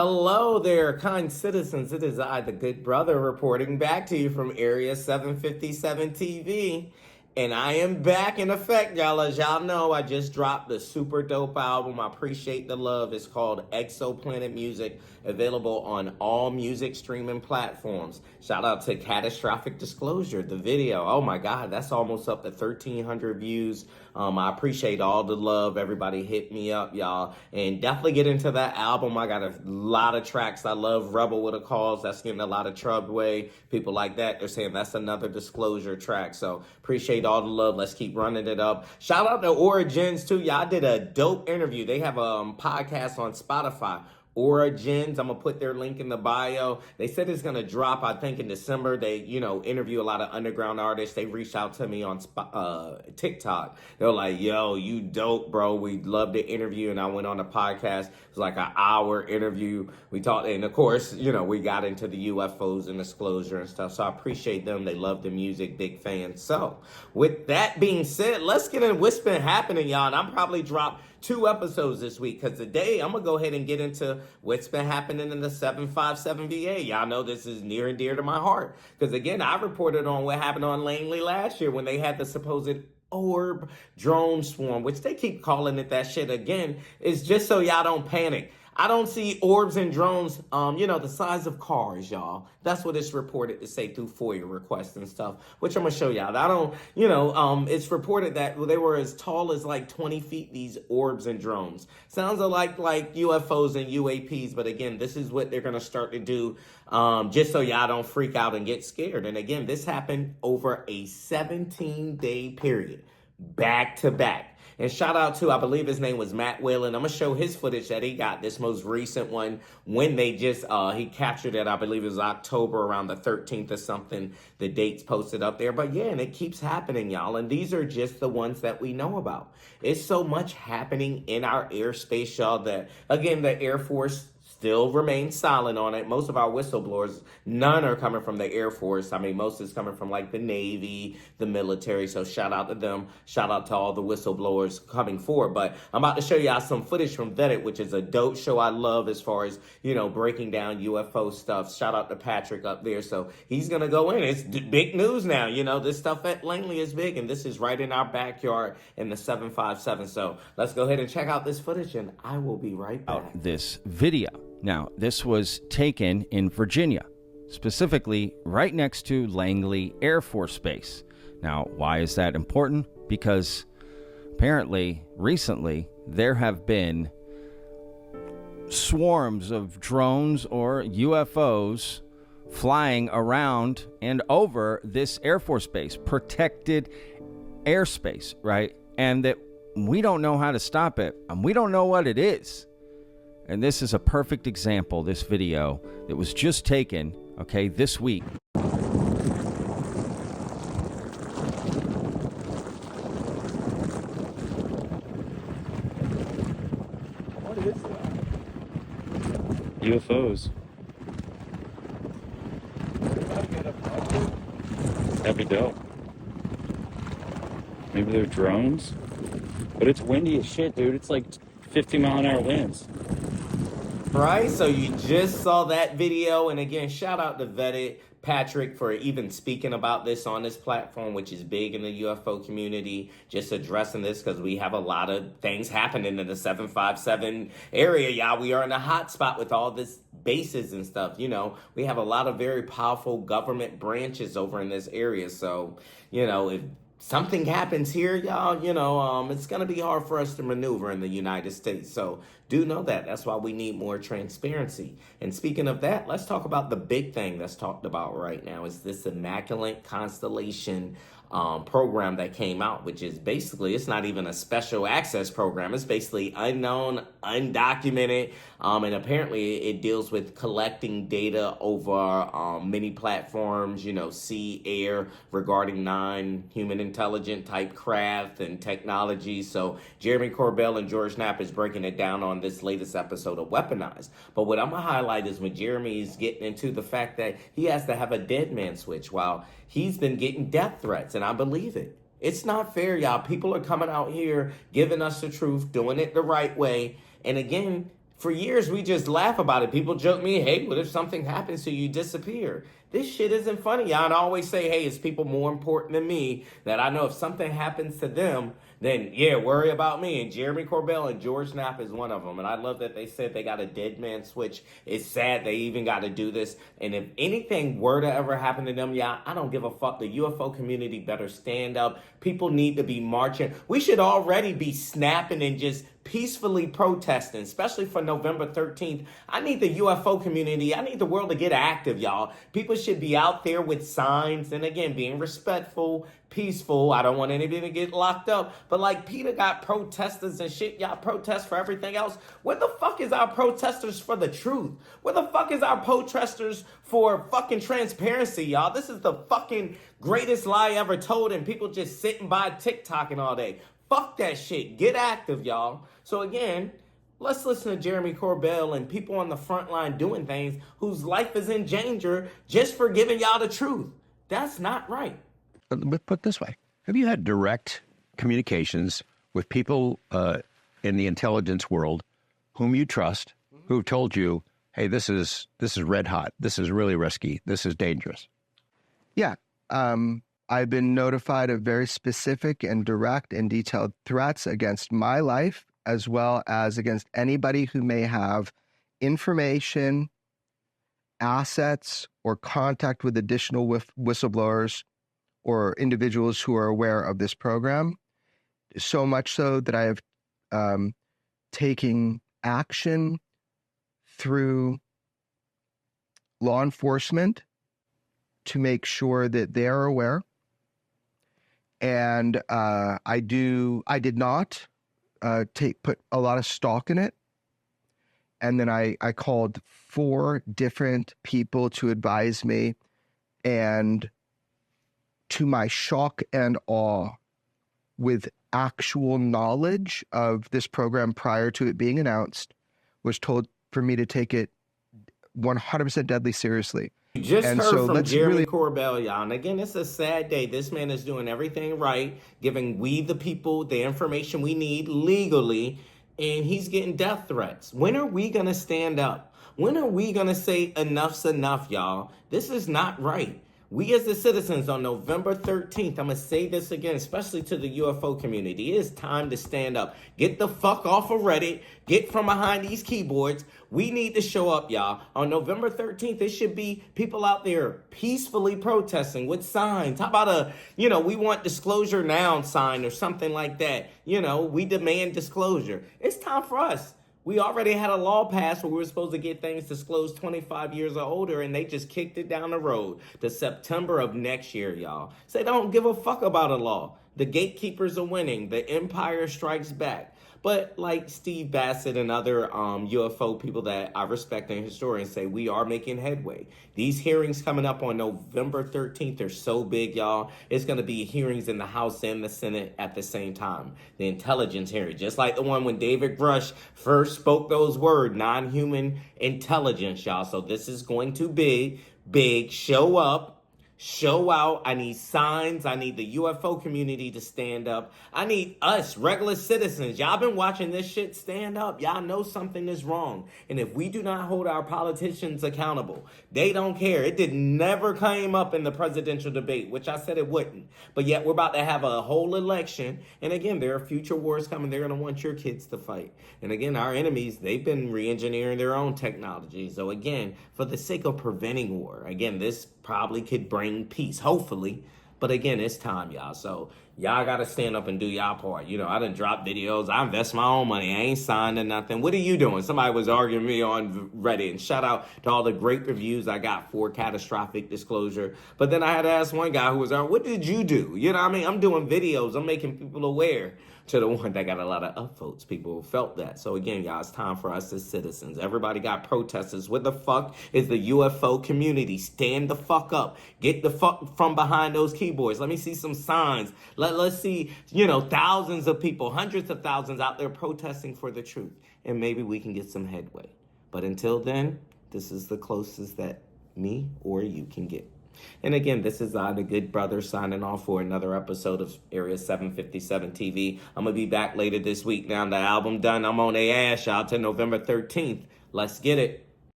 Hello there, kind citizens. It is I, the Good Brother, reporting back to you from Area 757 TV. And I am back in effect, y'all. As y'all know, I just dropped the super dope album. I appreciate the love. It's called Exoplanet Music, available on all music streaming platforms. Shout out to Catastrophic Disclosure, the video. Oh my God, that's almost up to 1,300 views. I appreciate all the love. Everybody hit me up, y'all. And definitely get into that album. I got a lot of tracks. I love Rebel with a Cause. That's getting a lot of Trubway. People like that, they're saying that's another Disclosure track. So appreciate all the love. Let's keep running it up. Shout out to Origins too. Y'all did a dope interview. They have a podcast on Spotify. Origins, I'm gonna put their link in the bio. They said it's gonna drop, I think, in December. They, interview a lot of underground artists. They reached out to me on TikTok. They were like, "Yo, you dope, bro. We'd love to interview." And I went on the podcast. It was like an hour interview. We talked, and of course, we got into the UFOs and Disclosure and stuff. So I appreciate them. They love the music, big fans. So with that being said, let's get in what's been happening, y'all. And I'm probably dropped 2 episodes this week because today I'm gonna go ahead and get into what's been happening in the 757 VA. Y'all know this is near and dear to my heart because, again, I reported on what happened on Langley last year when they had the supposed orb drone swarm, which they keep calling it that shit again. It's just so y'all don't panic. I don't see orbs and drones, the size of cars, y'all. That's what it's reported to say through FOIA requests and stuff, which I'm going to show y'all. I don't, it's reported that they were as tall as like 20 feet, these orbs and drones. Sounds like UFOs and UAPs, but again, this is what they're going to start to do, just so y'all don't freak out and get scared. And again, this happened over a 17-day period, back to back. And shout out to, I believe his name was Matt Whalen. I'm going to show his footage that he got, this most recent one, when they just, he captured it, I believe it was October around the 13th or something. The date's posted up there. But yeah, and it keeps happening, y'all. And these are just the ones that we know about. It's so much happening in our airspace, y'all, that, again, the Air Force still remain silent on it. Most of our whistleblowers, none are coming from the Air Force. I mean, most is coming from like the Navy, the military. So shout out to them. Shout out to all the whistleblowers coming forward. But I'm about to show y'all some footage from Vetted, which is a dope show I love as far as, breaking down UFO stuff. Shout out to Patrick up there. So he's going to go in. It's big news now. This stuff at Langley is big, and this is right in our backyard in the 757. So let's go ahead and check out this footage, and I will be right back. This video. Now, this was taken in Virginia, specifically right next to Langley Air Force Base. Now, why is that important? Because apparently, recently, there have been swarms of drones or UFOs flying around and over this Air Force Base, protected airspace, right? And that we don't know how to stop it, and we don't know what it is. And this is a perfect example, this video that was just taken, okay, this week. What is that? UFOs. That'd be dope. Maybe they're drones? But it's windy as shit, dude. It's like 50-mile-an-hour winds. Right, so you just saw that video, and again, shout out to Vetted Patrick for even speaking about this on this platform, which is big in the UFO community, just addressing this because we have a lot of things happening in the 757 area, y'all. We are in a hot spot with all this bases and stuff. We have a lot of very powerful government branches over in this area, so, if something happens here, y'all, it's going to be hard for us to maneuver in the United States. So do know that. That's why we need more transparency. And speaking of that, let's talk about the big thing that's talked about right now is this Immaculate Constellation program that came out, which is basically, it's not even a special access program. It's basically unknown, undocumented, and apparently it deals with collecting data over many platforms, sea, air, regarding non-human intelligent type craft and technology. So Jeremy Corbell and George Knapp is breaking it down on this latest episode of Weaponized. But what I'm going to highlight is when Jeremy's getting into the fact that he has to have a dead man switch while he's been getting death threats, and I believe it. It's not fair, y'all. People are coming out here giving us the truth, doing it the right way. And again, For years, we just laugh about it. People joke me, hey, what if something happens to you, disappear? This shit isn't funny. I'd always say, hey, it's people more important than me that I know if something happens to them, then yeah, worry about me. And Jeremy Corbell and George Knapp is one of them. And I love that they said they got a dead man switch. It's sad they even got to do this. And if anything were to ever happen to them, yeah, I don't give a fuck. The UFO community better stand up. People need to be marching. We should already be snapping and just peacefully protesting, especially for November 13th. I need the UFO community. I need the world to get active, y'all. People should be out there with signs and, again, being respectful, peaceful. I don't want anybody to get locked up. But like Peter got protesters and shit, y'all protest for everything else. Where the fuck is our protesters for the truth? Where the fuck is our protesters for fucking transparency, y'all? This is the fucking greatest lie ever told, and people just sitting by TikToking all day. Fuck that shit. Get active, y'all. So again, let's listen to Jeremy Corbell and people on the front line doing things whose life is in danger just for giving y'all the truth. That's not right. But put it this way, have you had direct communications with people in the intelligence world whom you trust, who've told you, hey, this is red hot, this is really risky, this is dangerous? Yeah. I've been notified of very specific and direct and detailed threats against my life, as well as against anybody who may have information, assets, or contact with additional whistleblowers or individuals who are aware of this program. So much so that I have taken action through law enforcement to make sure that they're aware. And I did not put a lot of stock in it. And then I called 4 different people to advise me. And to my shock and awe, with actual knowledge of this program prior to it being announced, was told for me to take it 100% deadly seriously. You just heard from Jeremy Corbell, y'all. And again, it's a sad day. This man is doing everything right, giving we the people the information we need legally, and he's getting death threats. When are we going to stand up? When are we going to say enough's enough, y'all? This is not right. We as the citizens on November 13th, I'm going to say this again, especially to the UFO community, it is time to stand up. Get the fuck off of Reddit. Get from behind these keyboards. We need to show up, y'all. On November 13th, it should be people out there peacefully protesting with signs. How about a, we want disclosure now sign or something like that. We demand disclosure. It's time for us. We already had a law passed where we were supposed to get things disclosed 25 years or older, and they just kicked it down the road to September of next year, y'all. They don't give a fuck about a law. The gatekeepers are winning. The empire strikes back. But like Steve Bassett and other UFO people that I respect and historians say, we are making headway. These hearings coming up on November 13th are so big, y'all. It's going to be hearings in the House and the Senate at the same time. The intelligence hearing, just like the one when David Grush first spoke those words, non-human intelligence, y'all. So this is going to be big. Show up. Show out. I need signs. I need the UFO community to stand up. I need us, regular citizens. Y'all been watching this shit, stand up. Y'all know something is wrong. And if we do not hold our politicians accountable, they don't care. It did never came up in the presidential debate, which I said it wouldn't. But yet we're about to have a whole election. And again, there are future wars coming. They're going to want your kids to fight. And again, our enemies, they've been re-engineering their own technology. So again, for the sake of preventing war, again, this probably could bring peace, hopefully. But again, it's time, y'all. So y'all got to stand up and do y'all part. I done drop videos. I invest my own money. I ain't signed to nothing. What are you doing? Somebody was arguing me on Reddit. And shout out to all the great reviews I got for catastrophic disclosure. But then I had to ask one guy who was out, what did you do? I'm doing videos. I'm making people aware. To the one that got a lot of upvotes. People felt that. So again, y'all, it's time for us as citizens. Everybody got protesters. What the fuck is the UFO community? Stand the fuck up. Get the fuck from behind those keyboards. Let me see some signs. Let's see, thousands of people, hundreds of thousands out there protesting for the truth. And maybe we can get some headway. But until then, this is the closest that me or you can get. And again, this is the Good Brother signing off for another episode of Area 757 TV. I'm going to be back later this week. Now the album done. I'm on their ass, y'all, till November 13th. Let's get it.